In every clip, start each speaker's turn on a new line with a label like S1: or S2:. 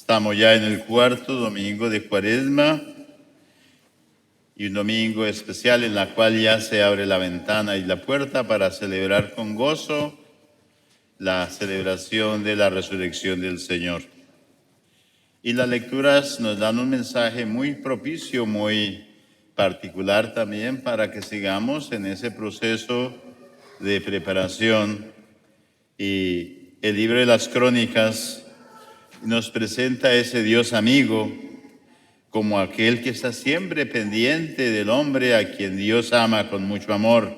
S1: Estamos ya en el cuarto domingo de Cuaresma y un domingo especial en la cual ya se abre la ventana y la puerta para celebrar con gozo la celebración de la resurrección del Señor. Y las lecturas nos dan un mensaje muy propicio, muy particular también para que sigamos en ese proceso de preparación. Y el libro de las Crónicas nos presenta a ese Dios amigo como aquel que está siempre pendiente del hombre a quien Dios ama con mucho amor,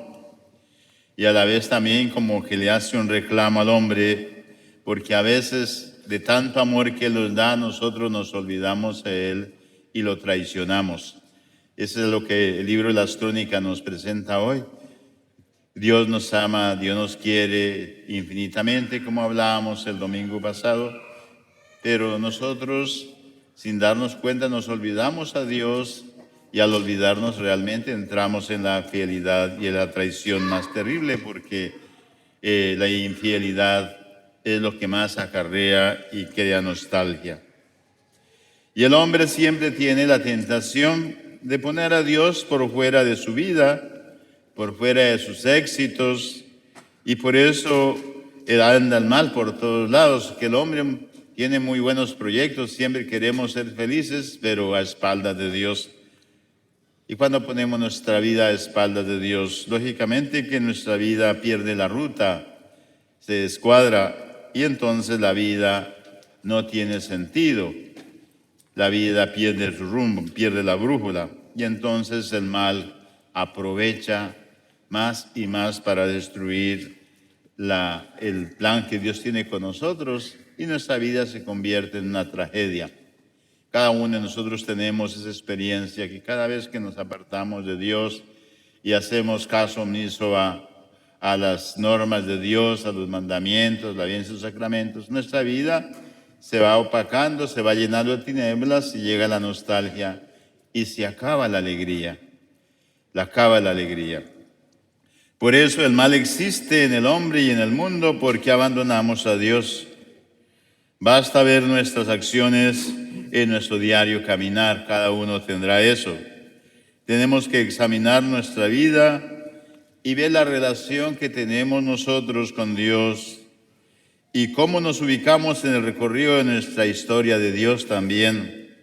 S1: y a la vez también como que le hace un reclamo al hombre, porque a veces de tanto amor que Él nos da, nosotros nos olvidamos de Él y lo traicionamos. Eso es lo que el libro de las Crónicas nos presenta hoy. Dios nos ama, Dios nos quiere infinitamente, como hablábamos el domingo pasado, pero nosotros, sin darnos cuenta, nos olvidamos a Dios, y al olvidarnos realmente entramos en la infidelidad y en la traición más terrible, porque la infidelidad es lo que más acarrea y crea nostalgia. Y el hombre siempre tiene la tentación de poner a Dios por fuera de su vida, por fuera de sus éxitos, y por eso anda el mal por todos lados, que el hombre tiene muy buenos proyectos, siempre queremos ser felices, pero a espaldas de Dios. Y cuando ponemos nuestra vida a espaldas de Dios, lógicamente que nuestra vida pierde la ruta, se descuadra, y entonces la vida no tiene sentido. La vida pierde su rumbo, pierde la brújula, y entonces el mal aprovecha más y más para destruir el plan que Dios tiene con nosotros, y nuestra vida se convierte en una tragedia. Cada uno de nosotros tenemos esa experiencia, que cada vez que nos apartamos de Dios y hacemos caso omiso a las normas de Dios, a los mandamientos, la bien de sus sacramentos, nuestra vida se va opacando, se va llenando de tinieblas, y llega la nostalgia y se acaba la alegría. Acaba la alegría. Por eso el mal existe en el hombre y en el mundo, porque abandonamos a Dios. Basta ver nuestras acciones en nuestro diario caminar, cada uno tendrá eso. Tenemos que examinar nuestra vida y ver la relación que tenemos nosotros con Dios y cómo nos ubicamos en el recorrido de nuestra historia de Dios también,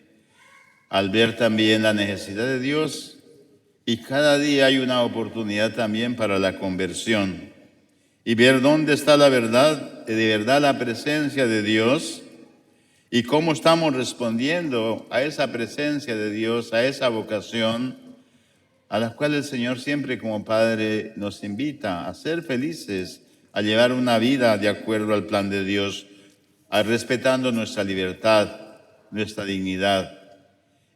S1: al ver también la necesidad de Dios. Y cada día hay una oportunidad también para la conversión y ver dónde está la verdad, de verdad la presencia de Dios, y cómo estamos respondiendo a esa presencia de Dios, a esa vocación a la cual el Señor siempre como Padre nos invita a ser felices, a llevar una vida de acuerdo al plan de Dios, respetando nuestra libertad, nuestra dignidad.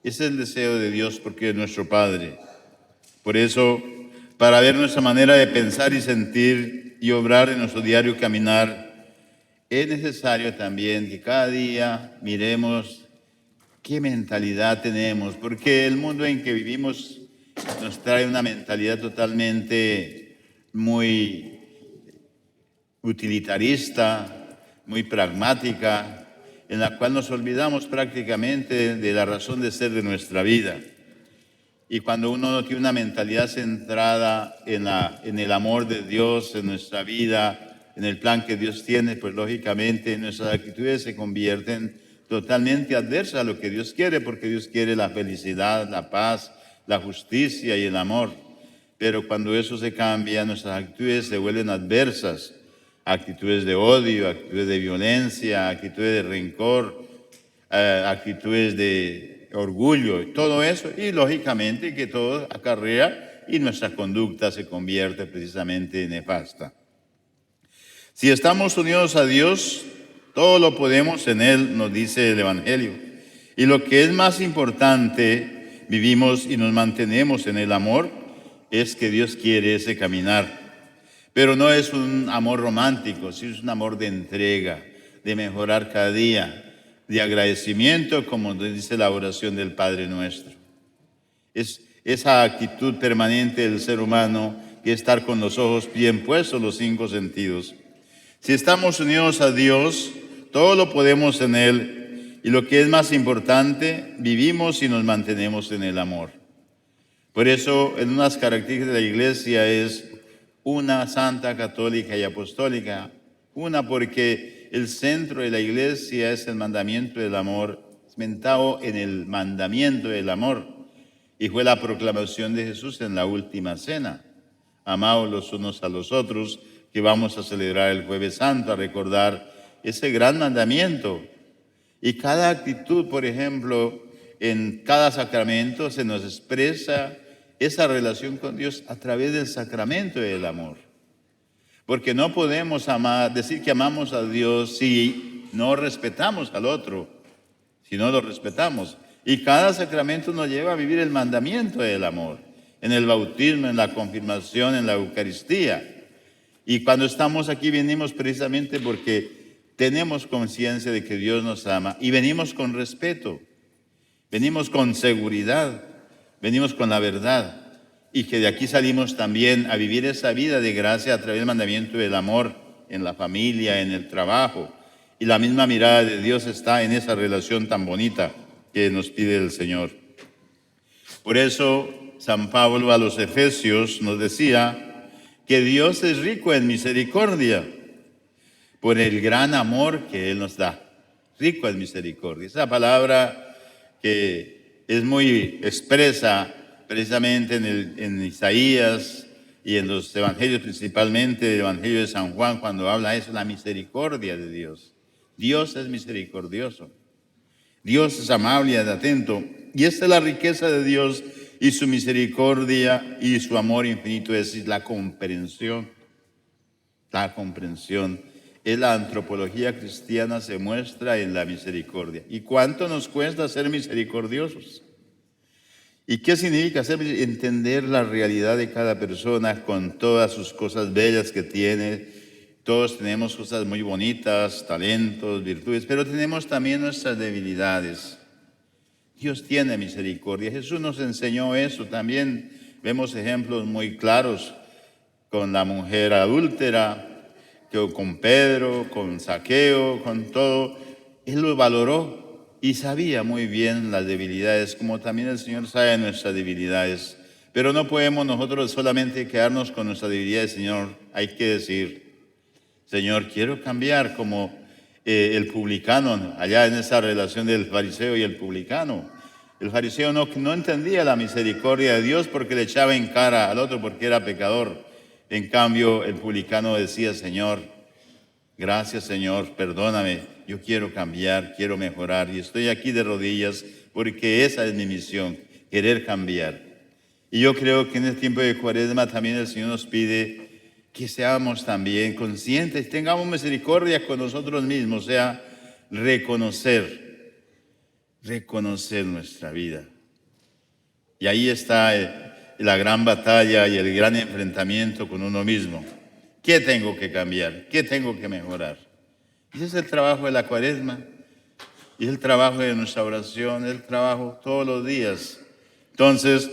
S1: Ese es el deseo de Dios, porque es nuestro Padre. Por eso, para ver nuestra manera de pensar y sentir y obrar en nuestro diario caminar, es necesario también que cada día miremos qué mentalidad tenemos, porque el mundo en que vivimos nos trae una mentalidad totalmente muy utilitarista, muy pragmática, en la cual nos olvidamos prácticamente de la razón de ser de nuestra vida. Y cuando uno no tiene una mentalidad centrada en el amor de Dios, en nuestra vida, en el plan que Dios tiene, pues lógicamente nuestras actitudes se convierten totalmente adversas a lo que Dios quiere, porque Dios quiere la felicidad, la paz, la justicia y el amor. Pero cuando eso se cambia, nuestras actitudes se vuelven adversas, actitudes de odio, actitudes de violencia, actitudes de rencor, actitudes de orgullo, todo eso, y lógicamente que todo acarrea y nuestra conducta se convierte precisamente en nefasta. Si estamos unidos a Dios, todo lo podemos en Él, nos dice el Evangelio. Y lo que es más importante, vivimos y nos mantenemos en el amor, es que Dios quiere ese caminar. Pero no es un amor romántico, sino es un amor de entrega, de mejorar cada día, de agradecimiento, como nos dice la oración del Padre Nuestro. Es esa actitud permanente del ser humano, que es estar con los ojos bien puestos, los 5 sentidos. Si estamos unidos a Dios, todo lo podemos en Él, Y lo que es más importante, vivimos y nos mantenemos en el amor. Por eso, en unas características de la Iglesia es una santa, católica y apostólica. Una, porque el centro de la Iglesia es el mandamiento del amor, cimentado en el mandamiento del amor. Y fue la proclamación de Jesús en la última cena. Amaos los unos a los otros, que vamos a celebrar el Jueves Santo, a recordar ese gran mandamiento. Y cada actitud, por ejemplo, en cada sacramento se nos expresa esa relación con Dios a través del sacramento del amor. Porque no podemos decir que amamos a Dios si no respetamos al otro, si no lo respetamos. Y cada sacramento nos lleva a vivir el mandamiento del amor, en el bautismo, en la confirmación, en la Eucaristía. Y cuando estamos aquí venimos precisamente porque tenemos conciencia de que Dios nos ama y venimos con respeto, venimos con seguridad, venimos con la verdad. Y que de aquí salimos también a vivir esa vida de gracia a través del mandamiento del amor en la familia, en el trabajo. Y la misma mirada de Dios está en esa relación tan bonita que nos pide el Señor. Por eso San Pablo a los Efesios nos decía que Dios es rico en misericordia por el gran amor que Él nos da. Rico en misericordia. Esa palabra que es muy expresa precisamente en Isaías y en los evangelios, principalmente el evangelio de San Juan, cuando habla eso, la misericordia de Dios. Dios es misericordioso. Dios es amable y atento. Y esta es la riqueza de Dios y su misericordia y su amor infinito, es decir, la comprensión. La comprensión. En la antropología cristiana se muestra en la misericordia. ¿Y cuánto nos cuesta ser misericordiosos? ¿Y qué significa entender la realidad de cada persona con todas sus cosas bellas que tiene? Todos tenemos cosas muy bonitas, talentos, virtudes, pero tenemos también nuestras debilidades. Dios tiene misericordia. Jesús nos enseñó eso. También vemos ejemplos muy claros con la mujer adúltera, con Pedro, con Zaqueo, con todo. Él lo valoró. Y sabía muy bien las debilidades, como también el Señor sabe nuestras debilidades. Pero no podemos nosotros solamente quedarnos con nuestras debilidades, Señor. Hay que decir, Señor, quiero cambiar como el publicano, allá en esa relación del fariseo y el publicano. El fariseo no entendía la misericordia de Dios porque le echaba en cara al otro porque era pecador. En cambio, el publicano decía, Señor, gracias, Señor, perdóname. Yo quiero cambiar, quiero mejorar y estoy aquí de rodillas porque esa es mi misión, querer cambiar. Y yo creo que en el tiempo de Cuaresma también el Señor nos pide que seamos también conscientes, tengamos misericordia con nosotros mismos, o sea, reconocer nuestra vida. Y ahí está la gran batalla y el gran enfrentamiento con uno mismo. ¿Qué tengo que cambiar? ¿Qué tengo que mejorar? Ese es el trabajo de la Cuaresma, y es el trabajo de nuestra oración, es el trabajo todos los días. Entonces,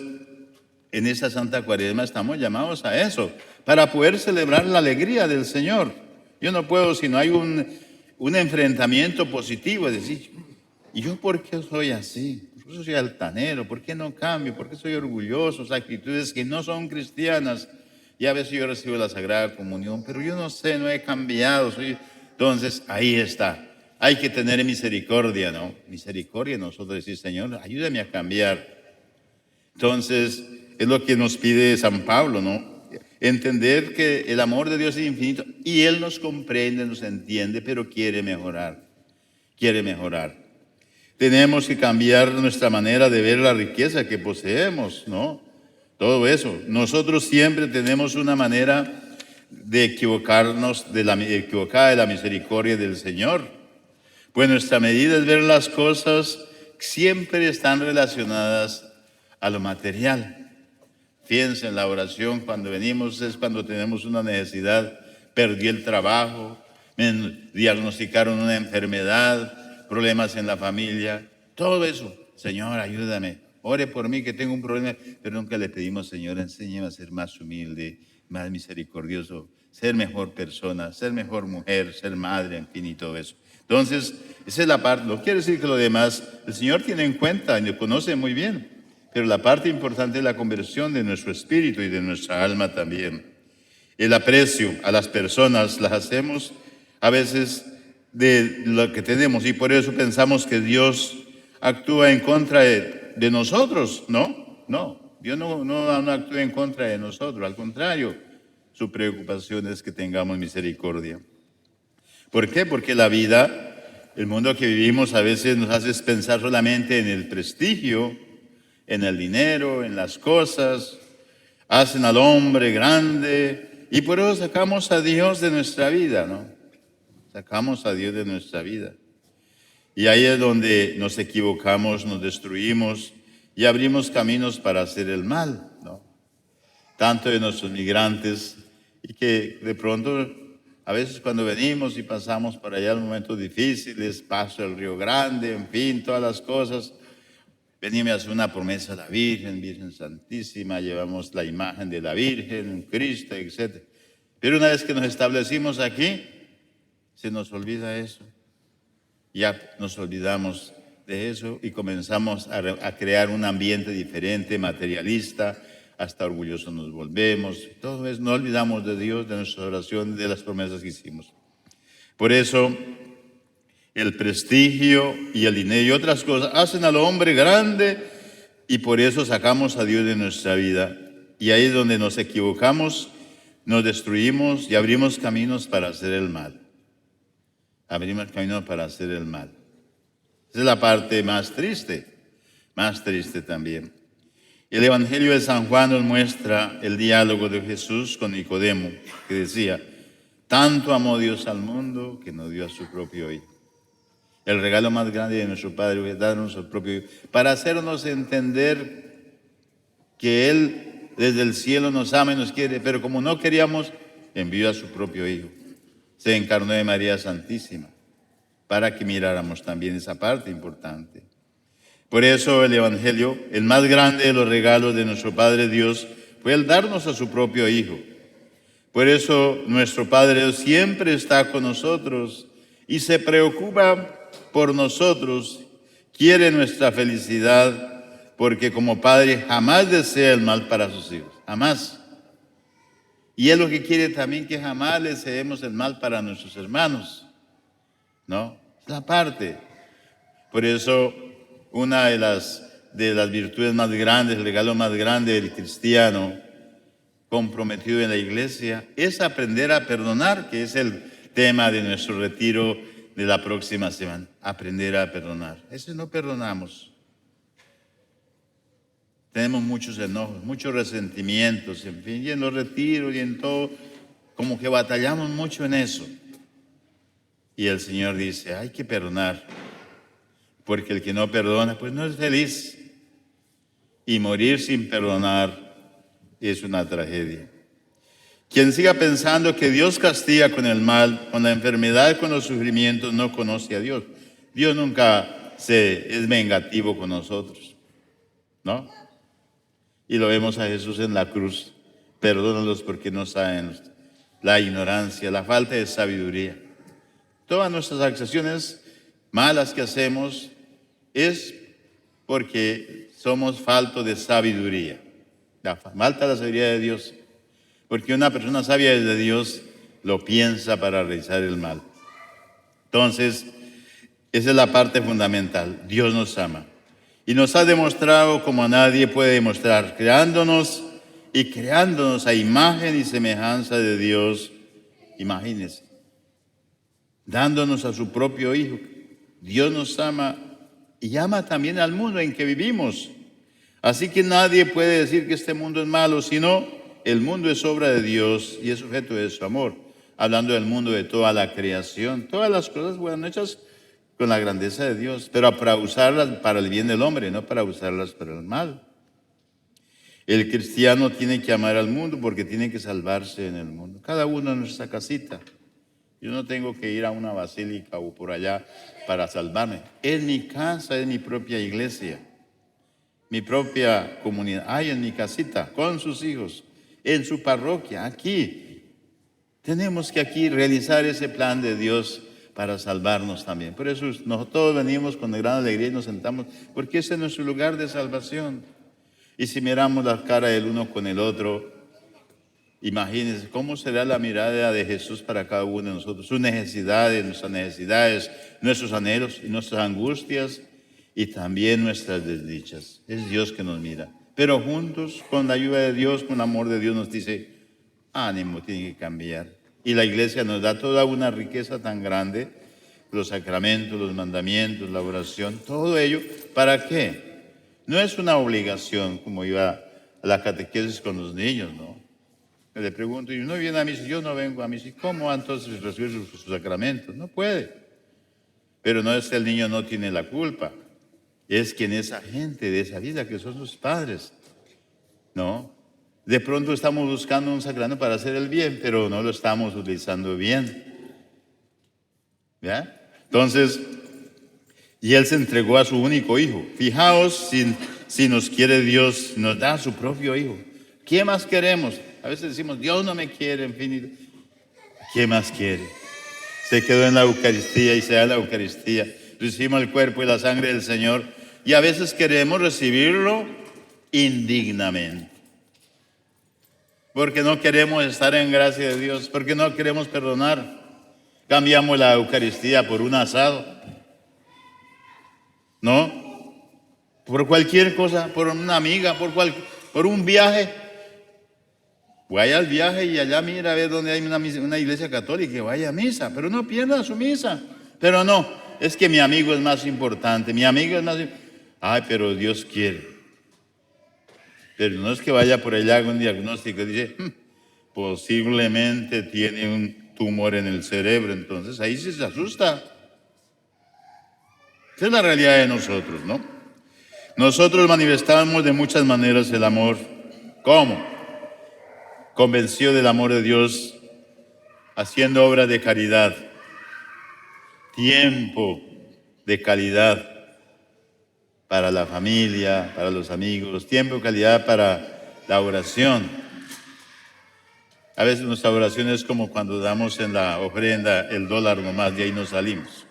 S1: en esa Santa Cuaresma estamos llamados a eso, para poder celebrar la alegría del Señor. Yo no puedo, si no hay un enfrentamiento positivo, es decir, ¿y yo por qué soy así? ¿Por qué soy altanero? ¿Por qué no cambio? ¿Por qué soy orgulloso? Actitudes que no son cristianas. Y a veces yo recibo la Sagrada Comunión, pero yo no sé, no he cambiado, Entonces, ahí está. Hay que tener misericordia, ¿no? Misericordia, nosotros decir, Señor, ayúdame a cambiar. Entonces, es lo que nos pide San Pablo, ¿no? Entender que el amor de Dios es infinito y Él nos comprende, nos entiende, pero quiere mejorar. Quiere mejorar. Tenemos que cambiar nuestra manera de ver la riqueza que poseemos, ¿no? Todo eso. Nosotros siempre tenemos una manera de equivocarnos, equivocada de la misericordia del Señor. Pues nuestra medida es ver las cosas que siempre están relacionadas a lo material. Fíjense en la oración, cuando venimos es cuando tenemos una necesidad, perdí el trabajo, me diagnosticaron una enfermedad, problemas en la familia, todo eso. Señor, ayúdame, ore por mí que tengo un problema, pero nunca le pedimos, Señor, enséñame a ser más humilde, más misericordioso, ser mejor persona, ser mejor mujer, ser madre, en fin, y todo eso. Entonces, esa es la parte. No quiere decir que lo demás el Señor tiene en cuenta y lo conoce muy bien, pero la parte importante es la conversión de nuestro espíritu y de nuestra alma también. El aprecio a las personas las hacemos a veces de lo que tenemos y por eso pensamos que Dios actúa en contra de nosotros. No, Dios no actúa en contra de nosotros, al contrario, su preocupación es que tengamos misericordia. ¿Por qué? Porque la vida, el mundo que vivimos a veces nos hace pensar solamente en el prestigio, en el dinero, en las cosas, hacen al hombre grande y por eso sacamos a Dios de nuestra vida, ¿no? Sacamos a Dios de nuestra vida. Y ahí es donde nos equivocamos, nos destruimos y abrimos caminos para hacer el mal, ¿no? Tanto de nuestros migrantes y que de pronto, a veces cuando venimos y pasamos por allá en momentos difíciles, paso el Río Grande, en fin, todas las cosas, veníme a hacer una promesa a la Virgen, Virgen Santísima, llevamos la imagen de la Virgen, Cristo, etc. Pero una vez que nos establecimos aquí, se nos olvida eso. Ya nos olvidamos de eso y comenzamos a crear un ambiente diferente, materialista, hasta orgullosos nos volvemos. Todo eso, no olvidamos de Dios, de nuestra oración, de las promesas que hicimos. Por eso, el prestigio y el dinero y otras cosas hacen al hombre grande y por eso sacamos a Dios de nuestra vida. Y ahí es donde nos equivocamos, nos destruimos y abrimos caminos para hacer el mal. Abrimos caminos para hacer el mal. Esa es la parte más triste también. El Evangelio de San Juan nos muestra el diálogo de Jesús con Nicodemo, que decía, tanto amó Dios al mundo que nos dio a su propio Hijo. El regalo más grande de nuestro Padre es darnos al propio Hijo, para hacernos entender que Él desde el cielo nos ama y nos quiere, pero como no queríamos, envió a su propio Hijo. Se encarnó de María Santísima, para que miráramos también esa parte importante. Por eso el Evangelio, el más grande de los regalos de nuestro Padre Dios, fue el darnos a su propio Hijo. Por eso nuestro Padre Dios siempre está con nosotros y se preocupa por nosotros, quiere nuestra felicidad, porque como Padre jamás desea el mal para sus hijos, jamás. Y Él lo que quiere también que jamás le deseemos el mal para nuestros hermanos, ¿no? Es la parte. Por eso una de las virtudes más grandes, el regalo más grande del cristiano comprometido en la iglesia es aprender a perdonar, que es el tema de nuestro retiro de la próxima semana. Aprender a perdonar. Eso no perdonamos. Tenemos muchos enojos, muchos resentimientos, en fin, y en los retiros y en todo, como que batallamos mucho en eso. Y el Señor dice, hay que perdonar, porque el que no perdona, pues no es feliz. Y morir sin perdonar es una tragedia. Quien siga pensando que Dios castiga con el mal, con la enfermedad, con los sufrimientos, no conoce a Dios. Dios nunca es vengativo con nosotros, ¿no? Y lo vemos a Jesús en la cruz. Perdónalos porque no saben, la ignorancia, la falta de sabiduría. Todas nuestras acciones malas que hacemos es porque somos faltos de sabiduría. La falta de la sabiduría de Dios. Porque una persona sabia de Dios lo piensa para realizar el mal. Entonces, esa es la parte fundamental. Dios nos ama. Y nos ha demostrado como a nadie puede demostrar, creándonos a imagen y semejanza de Dios. Imagínense, dándonos a su propio Hijo. Dios nos ama y ama también al mundo en que vivimos. Así que nadie puede decir que este mundo es malo, sino el mundo es obra de Dios y es objeto de su amor. Hablando del mundo, de toda la creación, todas las cosas fueron hechas con la grandeza de Dios, pero para usarlas para el bien del hombre, no para usarlas para el mal. El cristiano tiene que amar al mundo porque tiene que salvarse en el mundo. Cada uno en nuestra casita. Yo no tengo que ir a una basílica o por allá para salvarme. Es mi casa, es mi propia iglesia, mi propia comunidad. Ay, en mi casita, con sus hijos, en su parroquia, aquí. Tenemos que aquí realizar ese plan de Dios para salvarnos también. Por eso nosotros venimos con gran alegría y nos sentamos, porque ese es nuestro lugar de salvación. Y si miramos la cara del uno con el otro, imagínense cómo será la mirada de Jesús para cada uno de nosotros, sus necesidades, nuestros anhelos y nuestras angustias y también nuestras desdichas. Es Dios que nos mira. Pero juntos, con la ayuda de Dios, con el amor de Dios, nos dice, ánimo, tiene que cambiar. Y la iglesia nos da toda una riqueza tan grande, los sacramentos, los mandamientos, la oración, todo ello. ¿Para qué? No es una obligación, como iba a la catequesis con los niños, ¿no? Le pregunto, ¿y no viene a misa? Yo no vengo a misa. ¿Y cómo entonces recibe sus sacramentos? No puede. Pero no es que el niño no tiene la culpa. Es quien esa gente de esa vida, que son sus padres, ¿no? De pronto estamos buscando un sacramento para hacer el bien, pero no lo estamos utilizando bien. ¿Ya? Entonces, y Él se entregó a su único hijo. Fijaos, si nos quiere Dios, nos da a su propio hijo. ¿Qué más queremos? A veces decimos, Dios no me quiere, en fin. ¿Qué más quiere? Se quedó en la Eucaristía y se da la Eucaristía. Recibimos el cuerpo y la sangre del Señor. Y a veces queremos recibirlo indignamente. Porque no queremos estar en gracia de Dios. Porque no queremos perdonar. Cambiamos la Eucaristía por un asado. ¿No? Por cualquier cosa, por una amiga, por un viaje. Vaya al viaje y allá mira a ver dónde hay una iglesia católica, vaya a misa, pero no pierda su misa. Pero no, es que mi amigo es más importante, mi amigo es más... Ay, pero Dios quiere. Pero no es que vaya por allá con un diagnóstico y dice, posiblemente tiene un tumor en el cerebro, entonces ahí sí se asusta. Esa es la realidad de nosotros, ¿no? Nosotros manifestamos de muchas maneras el amor. ¿Cómo? Convencido del amor de Dios, haciendo obras de caridad, tiempo de calidad para la familia, para los amigos, tiempo de calidad para la oración. A veces nuestra oración es como cuando damos en la ofrenda el dólar nomás, de ahí no salimos.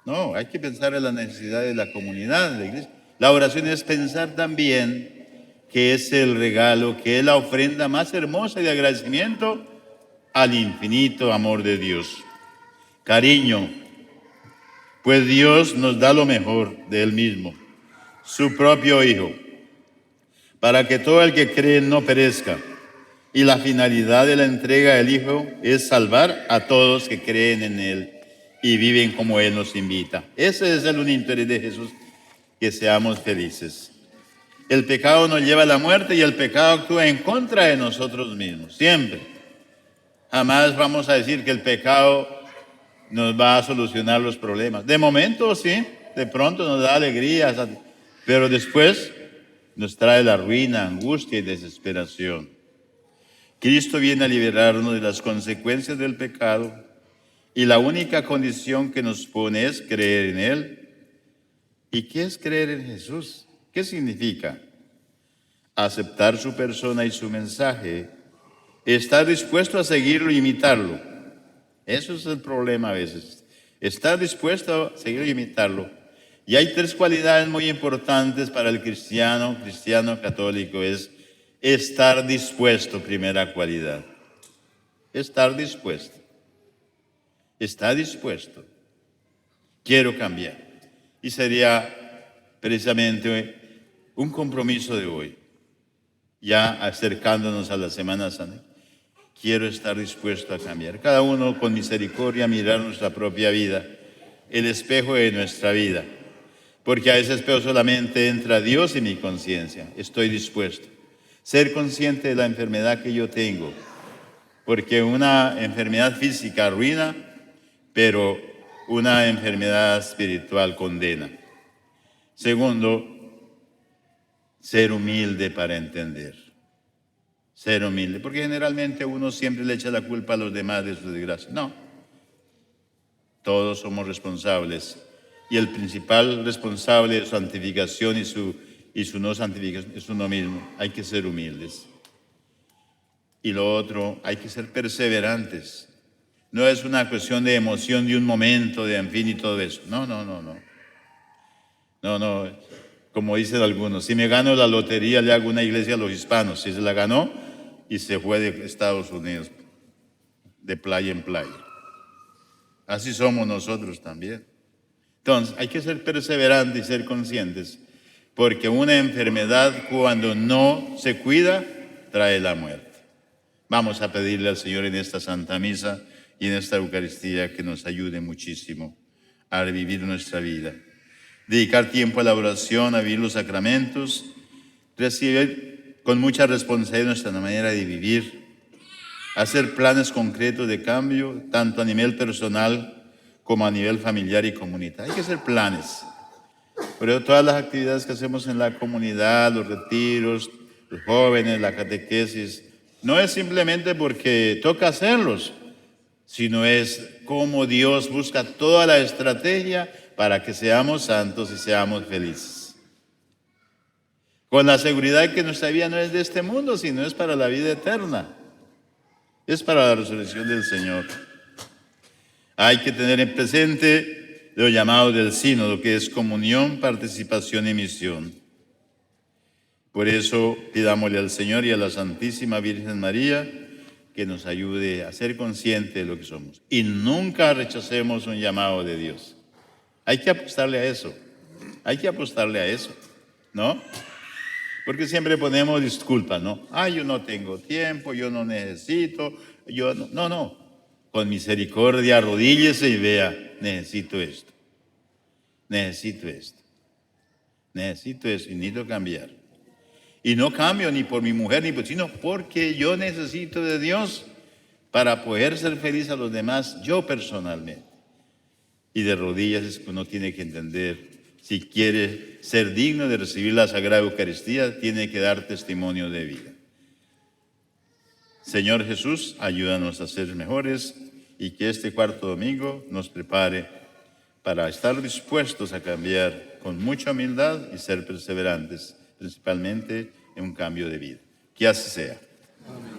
S1: No, hay que pensar en la necesidad de la comunidad, de la iglesia. La oración es pensar también que es el regalo, que es la ofrenda más hermosa de agradecimiento al infinito amor de Dios. Cariño, pues Dios nos da lo mejor de Él mismo, su propio Hijo, para que todo el que cree no perezca. Y la finalidad de la entrega del Hijo es salvar a todos que creen en Él y viven como Él nos invita. Ese es el único interés de Jesús, que seamos felices. El pecado nos lleva a la muerte y el pecado actúa en contra de nosotros mismos, siempre. Jamás vamos a decir que el pecado nos va a solucionar los problemas. De momento sí, de pronto nos da alegría, pero después nos trae la ruina, angustia y desesperación. Cristo viene a liberarnos de las consecuencias del pecado y la única condición que nos pone es creer en Él. ¿Y qué es creer en Jesús? ¿Qué significa? Aceptar su persona y su mensaje, estar dispuesto a seguirlo e imitarlo. Eso es el problema a veces. Estar dispuesto a seguirlo e imitarlo. Y hay tres cualidades muy importantes para el cristiano católico. Es estar dispuesto, primera cualidad. Estar dispuesto. Está dispuesto. Quiero cambiar. Y sería precisamente un compromiso de hoy, ya acercándonos a la Semana Santa. Quiero estar dispuesto a cambiar. Cada uno con misericordia mirar nuestra propia vida, el espejo de nuestra vida. Porque a ese espejo solamente entra Dios y mi conciencia. Estoy dispuesto. Ser consciente de la enfermedad que yo tengo. Porque una enfermedad física arruina, pero una enfermedad espiritual condena. Segundo, ser humilde para entender. Ser humilde, porque generalmente uno siempre le echa la culpa a los demás de su desgracia. No, todos somos responsables. Y el principal responsable de su santificación y su no santificación es uno mismo. Hay que ser humildes. Y lo otro, hay que ser perseverantes. No es una cuestión de emoción de un momento, de en fin y todo eso. No. No, como dicen algunos, si me gano la lotería le hago una iglesia a los hispanos. Si se la ganó y se fue de Estados Unidos, de playa en playa. Así somos nosotros también. Entonces, hay que ser perseverantes y ser conscientes, porque una enfermedad cuando no se cuida trae la muerte. Vamos a pedirle al Señor en esta Santa Misa y en esta Eucaristía que nos ayude muchísimo a revivir nuestra vida. Dedicar tiempo a la oración, a vivir los sacramentos, recibir con mucha responsabilidad nuestra manera de vivir, hacer planes concretos de cambio, tanto a nivel personal como a nivel familiar y comunitario. Hay que hacer planes. Pero todas las actividades que hacemos en la comunidad, los retiros, los jóvenes, la catequesis, no es simplemente porque toca hacerlos, sino es cómo Dios busca toda la estrategia para que seamos santos y seamos felices. Con la seguridad de que nuestra vida no es de este mundo, sino es para la vida eterna. Es para la resurrección del Señor. Hay que tener en presente lo llamado del sínodo, que es comunión, participación y misión. Por eso pidámosle al Señor y a la Santísima Virgen María que nos ayude a ser conscientes de lo que somos. Y nunca rechacemos un llamado de Dios. Hay que apostarle a eso. Hay que apostarle a eso, ¿no? Porque siempre ponemos disculpas, ¿no? Yo no tengo tiempo, yo no necesito, yo no. No. Con misericordia, arrodíllese y vea, necesito esto y necesito cambiar. Y no cambio ni por mi mujer, ni por, sino porque yo necesito de Dios para poder ser feliz a los demás, yo personalmente. Y de rodillas es que uno tiene que entender, si quiere ser digno de recibir la Sagrada Eucaristía, tiene que dar testimonio de vida. Señor Jesús, ayúdanos a ser mejores y que este cuarto domingo nos prepare para estar dispuestos a cambiar con mucha humildad y ser perseverantes, principalmente en un cambio de vida. Que así sea. Amén.